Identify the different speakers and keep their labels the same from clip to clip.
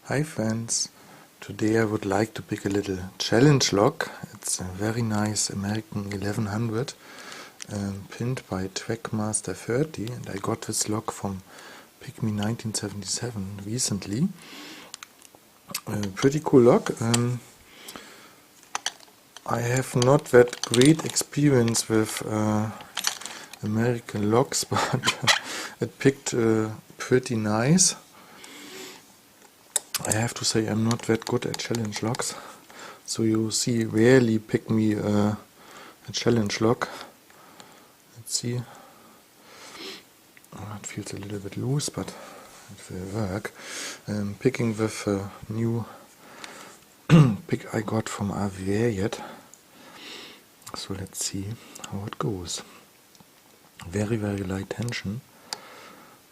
Speaker 1: Hi friends, today I would like to pick a little challenge lock. It's a very nice American 1100 pinned by Trekmaster30, and I got this lock from Pick Me 1977 recently. Pretty cool lock. I have not that great experience with American locks, but it picked pretty nice. I have to say I'm not that good at challenge locks, so you see rarely pick me a challenge lock. Let's see. It feels a little bit loose, but it will work. Picking with a new pick I got from AVR yet. So let's see how it goes. Very light tension.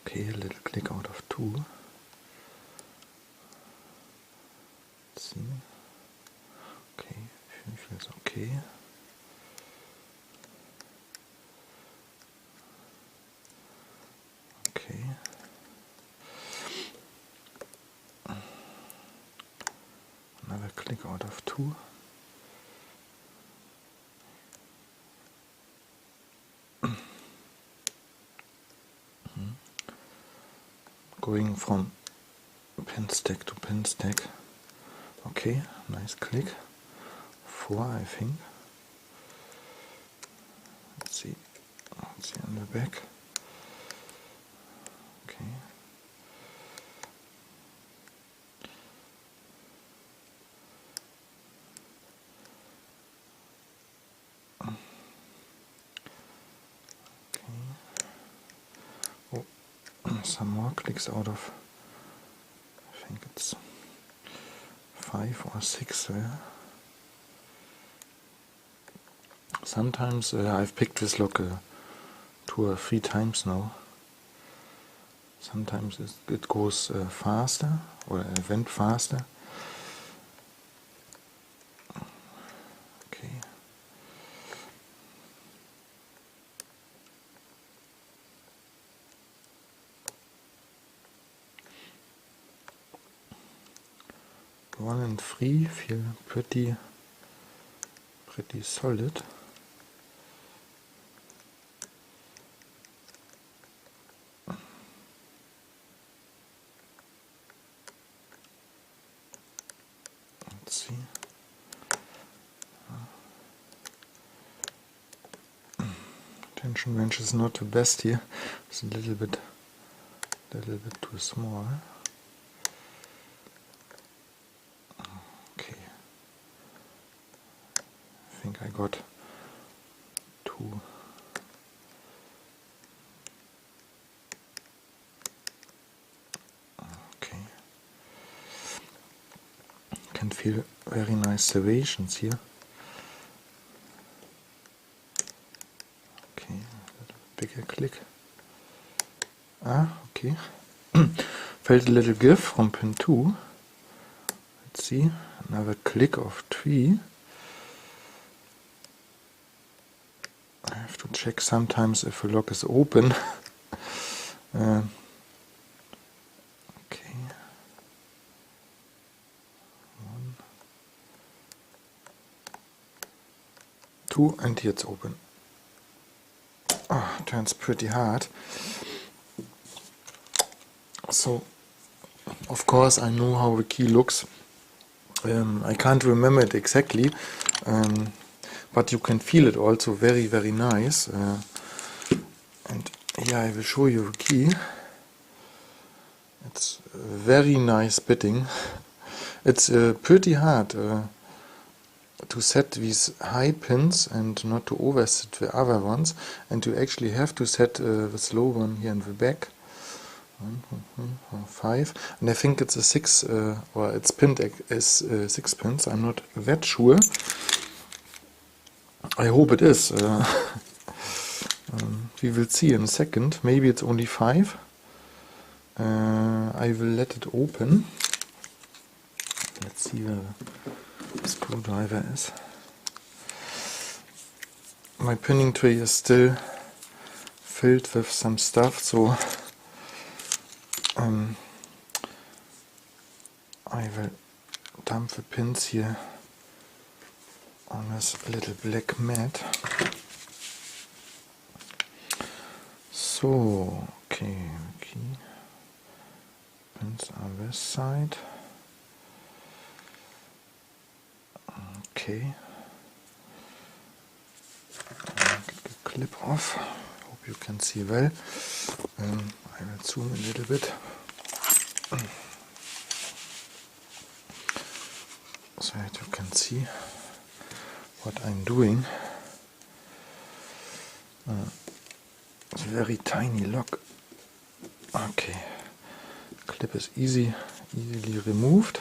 Speaker 1: Okay, a little click out of 2. Let's see. Okay, feels okay. Okay. Another click out of 2. Going from pin stack to pin stack. Okay, nice click. 4, I think. Let's see on the back. Okay. Some more clicks out of, I think it's 5 or 6 there. Sometimes I've picked this lock 2 or 3 times now. Sometimes it goes faster, or it went faster. Okay. One and 3 feel pretty solid. Let's see. Tension wrench is not the best here. It's a little bit too small. Okay. I think I got 2. Okay. Can feel very nice serrations here. Okay, a little bigger click. Okay. Felt a little give from pin 2. Let's see, another click of 3. I have to check sometimes if a lock is open. Okay. 1, 2, and here it's open. Turns pretty hard. So, of course, I know how the key looks. I can't remember it exactly, but you can feel it also very nice. And here I will show you the key. It's very nice bitting. It's pretty hard to set these high pins and not to overset the other ones, and you actually have to set the slow one here in the back. 5, and I think it's a 6, or it's pinned as 6 pins. I'm not that sure. I hope it is. We will see in a second. Maybe it's only 5. I will let it open. Let's see where the screwdriver is. My pinning tray is still filled with some I will dump the pins here on this little black mat. So, okay, key pins are this side. Okay. Get the clip off. Hope you can see well. I will zoom a little bit. So that you can see what I'm doing. It's a very tiny lock. Okay, clip is easily removed.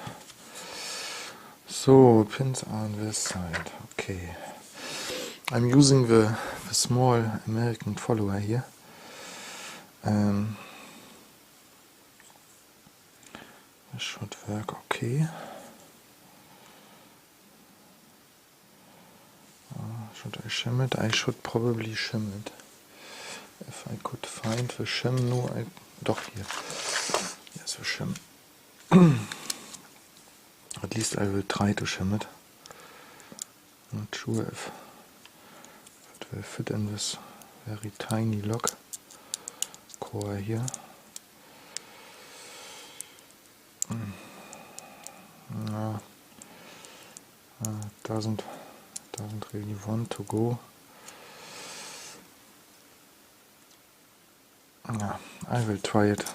Speaker 1: So pins are on this side. Okay, I'm using the small American follower here. This should work okay. Should I shim it? I should probably shim it. If I could find the shim. No, doch here. Yes, the shim. At least I will try to shim it. Not sure if it will fit in this very tiny lock core here. No, it doesn't really want to go. Yeah, I will try it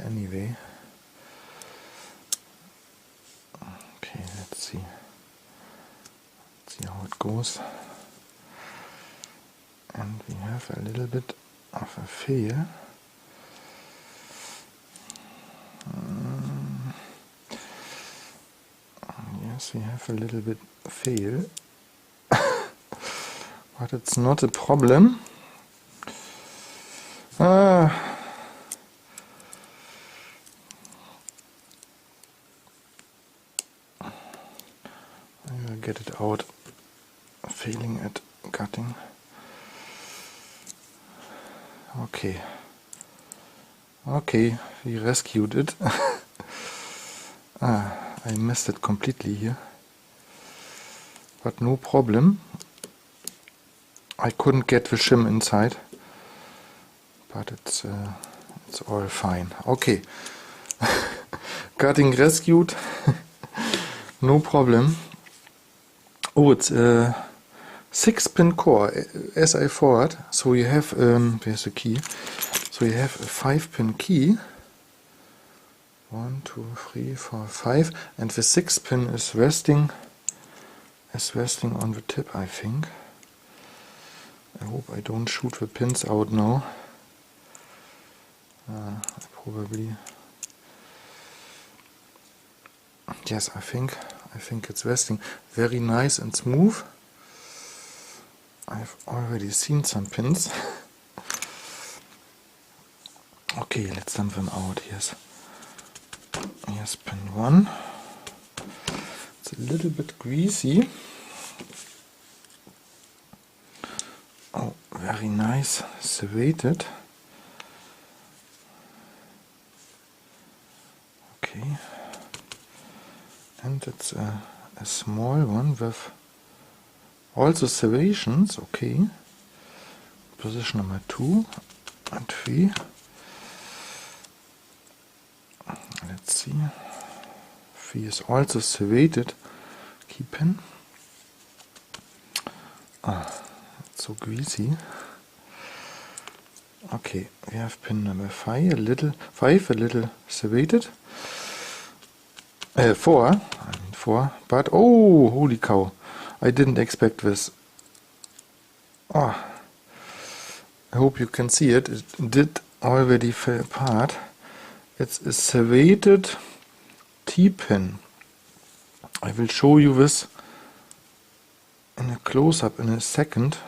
Speaker 1: anyway. Okay, let's see how it goes. And we have a little bit of a fail. Yes, we have a little bit fail, but it's not a problem. I will get it out, failing at cutting. Okay, we rescued it. I missed it completely here, but no problem. I couldn't get the shim inside, but it's all fine. Okay, cutting rescued, no problem. Oh, it's a 6-pin core, as I thought. So you have there's a key. So you have a 5-pin key. 1, 2, 3, 4, 5, and the 6th pin is resting on the tip, I think. I hope I don't shoot the pins out now. Probably. Yes, I think it's resting. Very nice and smooth. I've already seen some pins. Okay, let's dump them out. Here's pin 1. It's a little bit greasy. Oh, very nice, serrated. Okay, and it's a small one with also serrations. Okay, position number 2 and 3. Let's see. 3 is also serrated key pin. It's so greasy. Okay, we have pin number 5, a little serrated. 4, but oh, holy cow, I didn't expect this. I hope you can see it. It did already fall apart. It's a serrated T-pin. I will show you this in a close-up in a second.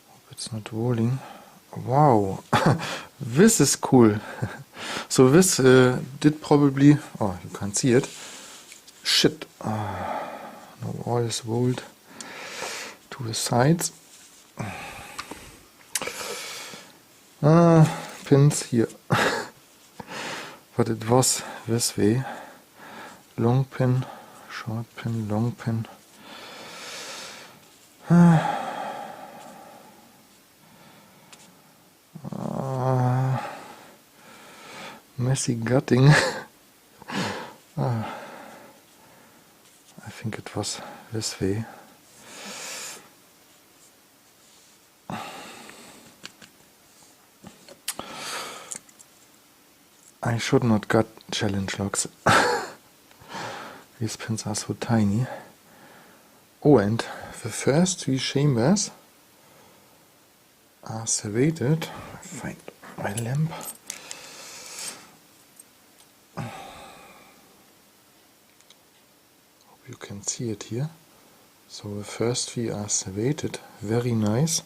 Speaker 1: Hope it's not rolling. Wow, this is cool. So this did probably, oh, you can't see it. Shit, no, all is rolled to the sides. Pins here. but it was this way. Long pin, short pin, long pin. Messy gutting. I think it was this way. I should not gut challenge locks. These pins are so tiny. Oh, and the first 3 chambers are serrated. Find my lamp. Hope you can see it here. So the first 3 are serrated. Very nice.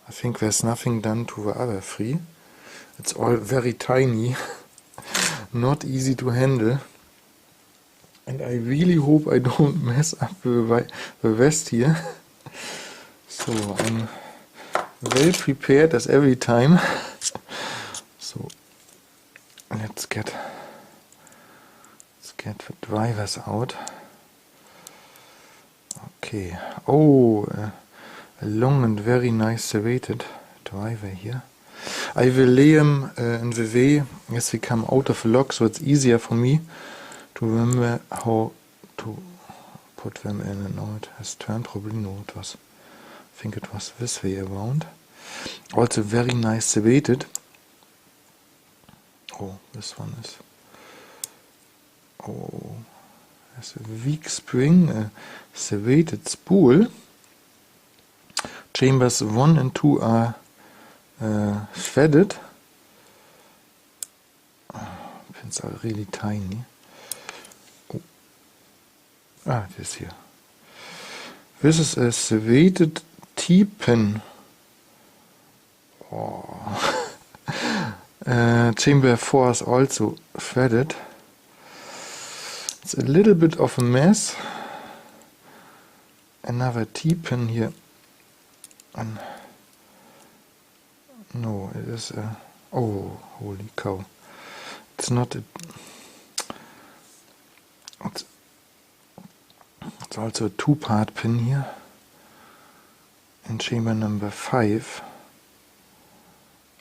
Speaker 1: I think there's nothing done to the other 3. It's all very tiny. Not easy to handle. And I really hope I don't mess up the vest here. So I'm well prepared as every time. So let's get the drivers out. Okay. Oh, a long and very nice serrated driver here. I will lay them in the way as we come out of the lock, so it's easier for me to remember how to put them in. And now it has turned, probably. No, it was, I think it was this way around. Also very nice serrated. Oh, this one is, oh, there's a weak spring, a serrated spool. Chambers 1 and 2 are threaded. Pins are really tiny. Ah, it is here. This is a serrated T-pin. Oh. Chamber 4 is also threaded. It's a little bit of a mess. Another T-pin here. And no, it is a... Oh, holy cow. It's not a... It's also a 2-part pin here. In chamber number 5.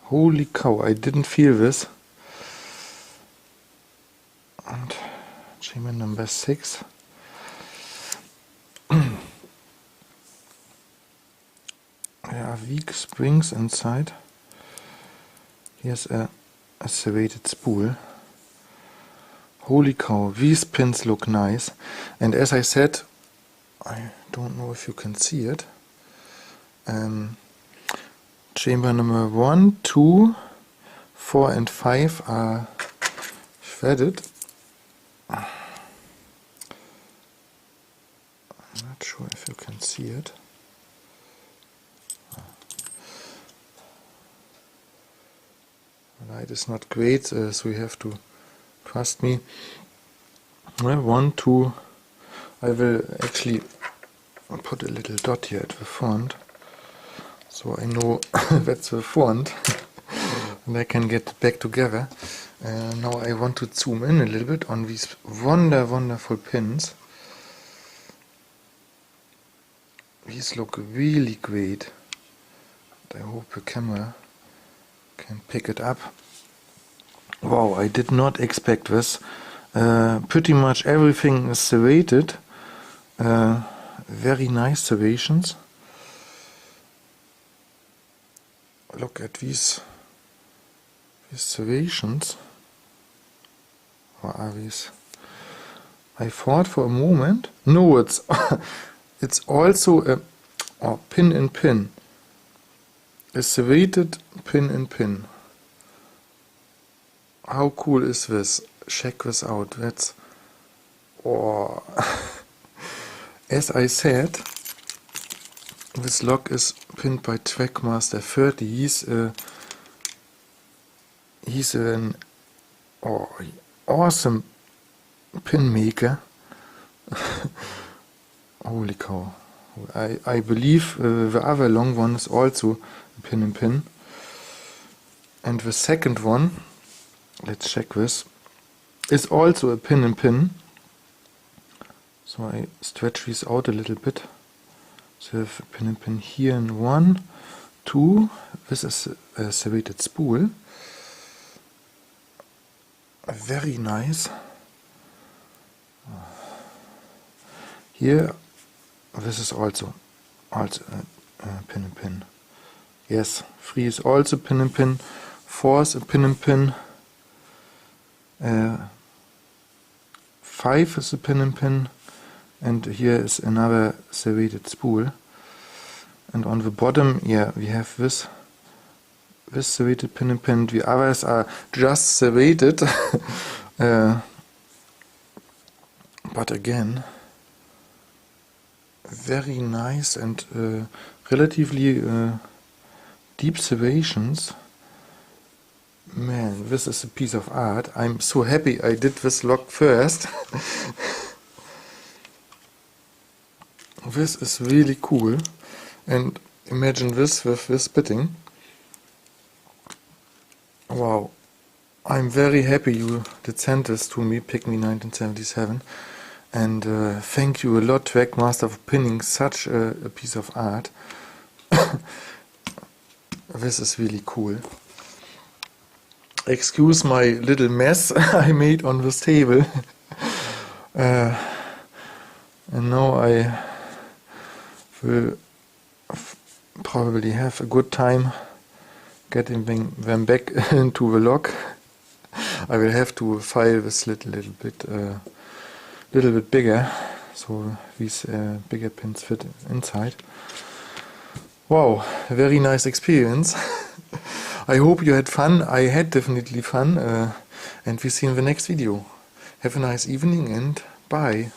Speaker 1: Holy cow, I didn't feel this. And chamber number 6. There are weak springs inside. Here's a serrated spool. Holy cow, these pins look nice. And as I said, I don't know if you can see it. Chamber number 1, 2, 4 and 5 are threaded. I'm not sure if you can see it. The light is not great, so you have to trust me. 1, 2. I will actually put a little dot here at the front, so I know that's the front, and I can get it back together. Now I want to zoom in a little bit on these wonderful pins. These look really great. I hope the camera can pick it up. Wow, I did not expect this. Pretty much everything is serrated. Very nice serrations. Look at these serrations. What are these? I thought for a moment. No, it's it's also a pin in pin. A serrated pin in pin. How cool is this? Check this out. That's, oh. As I said, this lock is pinned by Trekmaster30. He's an awesome pin maker. Holy cow. I believe the other long one is also a pin in pin. And the second one let's check this, is also a pin and pin. So I stretch these out a little bit. So I have a pin and pin here in 1, 2. This is a serrated spool. Very nice. Here, this is also a pin and pin. Yes, 3 is also pin and pin. 4 is a pin and pin. 5 is a pin and pin. And here is another serrated spool. And on the bottom, yeah, we have this serrated pin and pin. The others are just serrated. But again, very nice and relatively deep serrations. Man, this is a piece of art. I'm so happy I did this lock first. This is really cool. And imagine this with this bitting. Wow. I'm very happy you did send this to me, Pick Me 1977. And thank you a lot, Trekmaster, for pinning such a piece of art. This is really cool. Excuse my little mess I made on this table. And now I will probably have a good time getting them back into the lock. I will have to file this little bit bigger, so these bigger pins fit inside. Wow, a very nice experience. I hope you had fun. I had definitely fun, and we see you in the next video. Have a nice evening and bye.